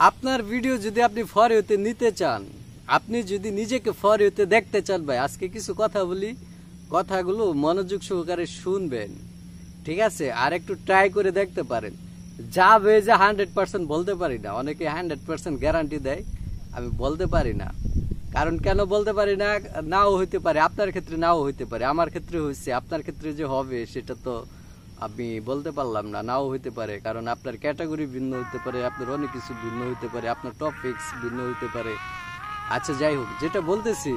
আপনার ভিডিও যদি আপনি ফর ইউতে নিতে চান, আপনি যদি নিজেকে ফর ইউতে দেখতে চান ভাই, আজকে কিছু কথা বলি, কথাগুলো মনোযোগ সহকারে শুনবেন, ঠিক আছে? আর একটু ট্রাই করে দেখতে পারেন। যাবে যে 100% বলতে পারি না, অনেকে 100% গ্যারান্টি দেয়, আমি বলতে পারি না। কারণ কেন বলতে পারি না, নাও হইতে পারে, আপনার ক্ষেত্রে নাও হইতে পারে, আমার ক্ষেত্রে হয়েছে, আপনার ক্ষেত্রে যে হবে সেটা তো আমি বলতে পারলাম না, নাও হইতে পারে। কারণ আপনার ক্যাটাগরি ভিন্ন হইতে পারে, আপনার অনেক কিছু ভিন্ন হইতে পারে, আপনার টপিকস ভিন্ন হইতে পারে। আচ্ছা যাই হোক, যেটা বলতেছি,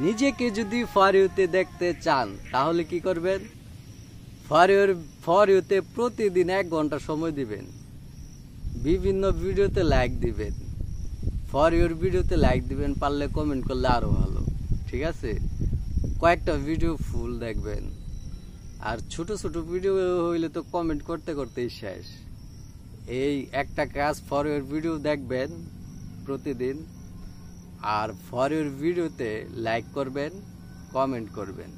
নিজেকে যদি ফর ইউতে দেখতে চান তাহলে কি করবেন? ফর ইউতে প্রতিদিন 1 ঘন্টা সময় দিবেন, বিভিন্ন ভিডিওতে লাইক দিবেন, ফর ইউর ভিডিওতে লাইক দিবেন, পারলে কমেন্ট করলে আরো ভালো, ঠিক আছে? কয়েকটা ভিডিও ফুল দেখবেন, আর ছোট ছোট ভিডিও হইলে তো কমেন্ট করতে করতেই শেষ। এই একটা কাজ, ফর ইউর ভিডিও দেখবেন প্রতিদিন, আর ফর ইউর ভিডিওতে লাইক করবেন, কমেন্ট করবেন,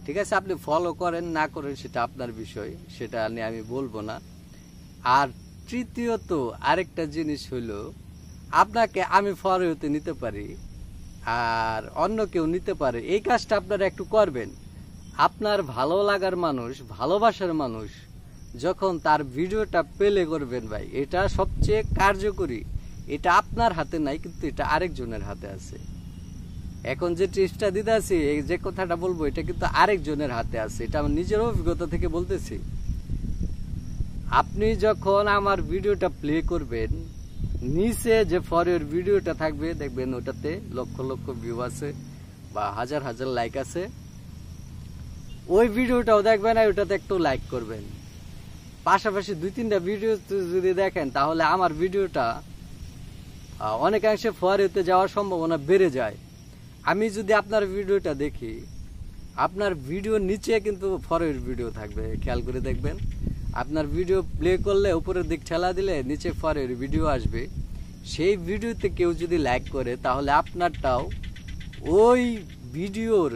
ঠিক আছে? আপনি ফলো করেন না করেন সেটা আপনার বিষয়, সেটা নিয়ে আমি বলবো না। আর তৃতীয়ত আরেকটা জিনিস হইল, আপনাকে আমি ফর ইউতে নিতে পারি আর অন্য কেউ নিতে পারে, এই কাজটা আপনারা একটু করবেন। আপনার ভালো লাগার মানুষ, ভালোবাসার মানুষ যখন তার ভিডিওটা প্লে করবেন ভাই, এটা সবচেয়ে কার্যকরী। এটা আপনার হাতে নাই, কিন্তু এটা আরেকজনের হাতে আছে। এখন যে টিপসটা দিতে আছি, যে কথাটা বলবো, এটা কিন্তু আরেকজনের হাতে আছে, এটা আমার নিজের অভিজ্ঞতা থেকে বলতেছি। আপনি যখন আমার ভিডিওটা প্লে করবেন, নিচে যে ফর ইউর ভিডিওটা থাকবে দেখবেন, ওটাতে লক্ষ লক্ষ ভিউ আছে বা হাজার হাজার লাইক আছে। ওই ভিডিওটাও দেখবেন, আর ওটাতে একটু লাইক করবেন। পাশাপাশি 2-3টা ভিডিও যদি দেখেন, তাহলে আমার ভিডিওটা অনেকাংশে ফর ইউতে যাওয়ার সম্ভাবনা বেড়ে যায়। আমি যদি আপনার ভিডিওটা দেখি, আপনার ভিডিওর নিচে কিন্তু ফর ইউর ভিডিও থাকবে, খেয়াল করে দেখবেন। আপনার ভিডিও প্লে করলে উপরের দিক ঠেলা দিলে নিচে ফর ইউর ভিডিও আসবে। সেই ভিডিওতে কেউ যদি লাইক করে, তাহলে আপনারটাও ওই ভিডিওর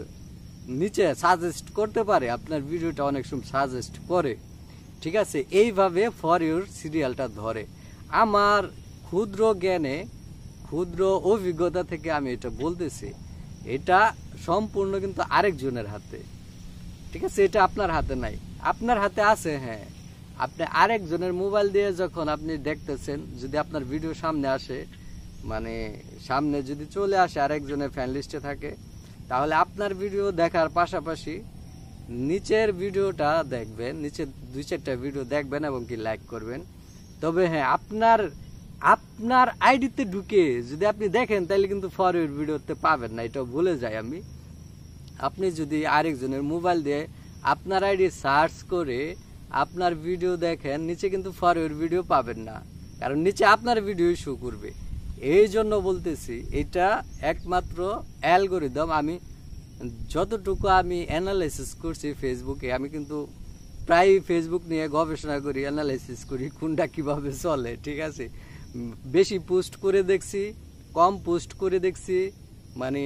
নিচে সাজেস্ট করতে পারে, আপনার ভিডিওটা অনেক সময় সাজেস্ট করে, ঠিক আছে? এইভাবে ফর ইউর সিরিয়ালটা ধরে। আমার ক্ষুদ্র জ্ঞানে, ক্ষুদ্র অভিজ্ঞতা থেকে আমি এটা বলতেছি, এটা সম্পূর্ণ কিন্তু আরেকজনের হাতে, ঠিক আছে? এটা আপনার হাতে নাই, আপনার হাতে আছে। হ্যাঁ, আপনি আরেকজনের মোবাইল দিয়ে যখন আপনি দেখতেছেন, যদি আপনার ভিডিও সামনে আসে, মানে সামনে যদি চলে আসে, আরেকজনের ফ্যান লিস্টে থাকে, তাহলে আপনার ভিডিও দেখার পাশাপাশি নিচের ভিডিওটা দেখবেন, নিচের 2-4টা ভিডিও দেখবেন এবং কি লাইক করবেন। তবে হ্যাঁ, আপনার আইডিতে ঢুকে যদি আপনি দেখেন, তাহলে কিন্তু ফর ইউর ভিডিওতে পাবেন না, এটাও বলে যাই আমি। আপনি যদি আরেকজনের মোবাইল দিয়ে আপনার আইডি সার্চ করে আপনার ভিডিও দেখেন, নিচে কিন্তু ফর ইউর ভিডিও পাবেন না, কারণ নিচে আপনার ভিডিও শো করবে। এই জন্য বলতেছি, এটা একমাত্র অ্যালগোরিদম। আমি যতটুকু আমি অ্যানালাইসিস করছি ফেসবুকে, আমি কিন্তু প্রায় ফেসবুক নিয়ে গবেষণা করি, অ্যানালাইসিস করি, কোনটা কিভাবে চলে, ঠিক আছে? বেশি পোস্ট করে দেখছি, কম পোস্ট করে দেখছি, মানে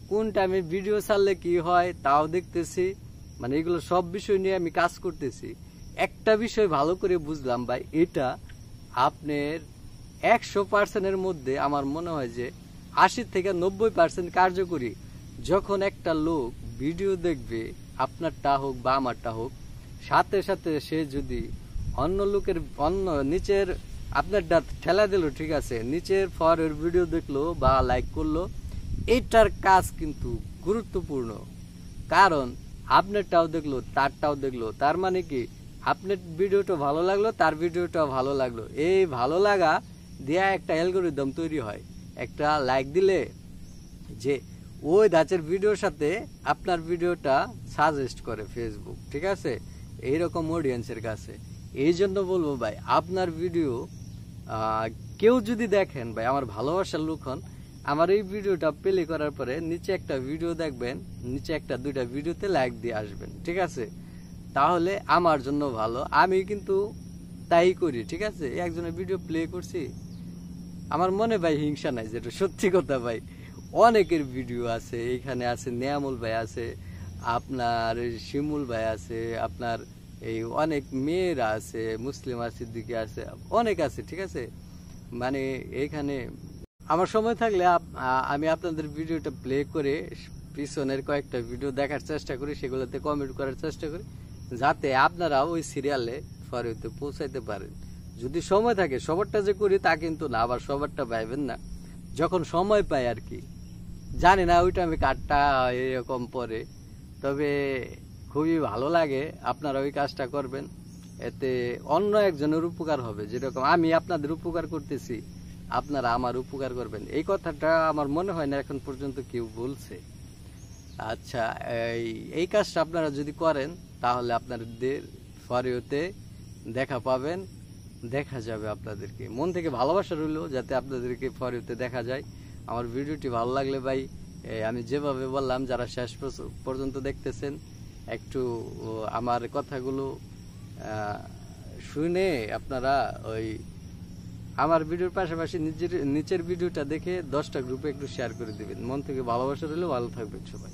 কোন টাইমে ভিডিও ছাড়লে কি হয় তাও দেখতেছি, মানে এগুলো সব বিষয় নিয়ে আমি কাজ করতেছি। একটা বিষয় ভালো করে বুঝলাম ভাই, এটা আপনার 100%-এর মধ্যে আমার মনে হয় যে 80 থেকে 90% কার্যকরী। যখন একটা লোক ভিডিও দেখবে, আপনারটা হোক বা আমারটা হোক, সাথে সাথে সে যদি অন্য লোকের নিচের আপনারটা ঠেলা দিল, ঠিক আছে, নিচের ফর ইউর ভিডিও দেখলো বা লাইক করলো, এটার কাজ কিন্তু গুরুত্বপূর্ণ। কারণ আপনারটাও দেখলো, তারটাও দেখলো, তার মানে কি আপনার ভিডিওটা ভালো লাগলো, তার ভিডিওটাও ভালো লাগলো। এই ভালো লাগা দেয়া একটা অ্যালগোরিদম তৈরি হয়। একটা লাইক দিলে যে ওই ধাঁচের ভিডিওর সাথে আপনার ভিডিওটা সাজেস্ট করে ফেসবুক, ঠিক আছে, এইরকম অডিয়েন্সের কাছে। এই জন্য বলবো ভাই, আপনার ভিডিও কেউ যদি দেখেন ভাই, আমার ভালোবাসার লোক হন, আমার এই ভিডিওটা প্লে করার পরে নিচে একটা ভিডিও দেখবেন, নিচে 1-2টা ভিডিওতে লাইক দিয়ে আসবেন, ঠিক আছে? তাহলে আমার জন্য ভালো, আমি কিন্তু তাই করি, ঠিক আছে? একজনের ভিডিও প্লে করছি, আমার মনে ভাই হিংসা নাই, যেটা সত্যি কথা ভাই। অনেকের ভিডিও আছে, এখানে আছে নিয়ামুল ভাই আছে, আপনার শিমুল ভাই আছে, আপনার এই অনেক মেয়েরা আছে, মুসলিমা সিদ্দিকী আছে, অনেক আছে, ঠিক আছে? মানে এইখানে আমার সময় থাকলে আমি আপনাদের ভিডিওটা প্লে করে পিছনের কয়েকটা ভিডিও দেখার চেষ্টা করি, সেগুলোতে কমেন্ট করার চেষ্টা করি, যাতে আপনারা ওই সিরিয়ালে ফর ইউতে পৌঁছাইতে পারেন। যদি সময় থাকে, সবারটা যে করি তা কিন্তু না, আবার সবারটা পাইবেন না, যখন সময় পাই আর কি। জানি না ওইটা আমি কাটটা এরকম পরে, তবে খুবই ভালো লাগে, আপনারা ওই কাজটা করবেন, এতে অন্য একজনের উপকার হবে। যেরকম আমি আপনাদের উপকার করতেছি, আপনারা আমার উপকার করবেন, এই কথাটা আমার মনে হয় না এখন পর্যন্ত কেউ বলছে। আচ্ছা, এই কাজটা আপনারা যদি করেন তাহলে আপনাদের ফর ইউতে দেখা পাবেন, দেখা যাবে আপনাদেরকে। মন থেকে ভালোবাসা রইল যাতে আপনাদেরকে ফর ইউতে দেখা যায়। আমার ভিডিওটি ভালো লাগলে ভাই, আমি যেভাবে বললাম, যারা শেষ পর্যন্ত দেখতেছেন, একটু আমার কথাগুলো শুনে আপনারা ওই আমার ভিডিওর পাশাপাশি নিচের ভিডিওটা দেখে 10টা গ্রুপে একটু শেয়ার করে দিবেন। মন থেকে ভালোবাসা রইল, ভালো থাকবেন সবাই।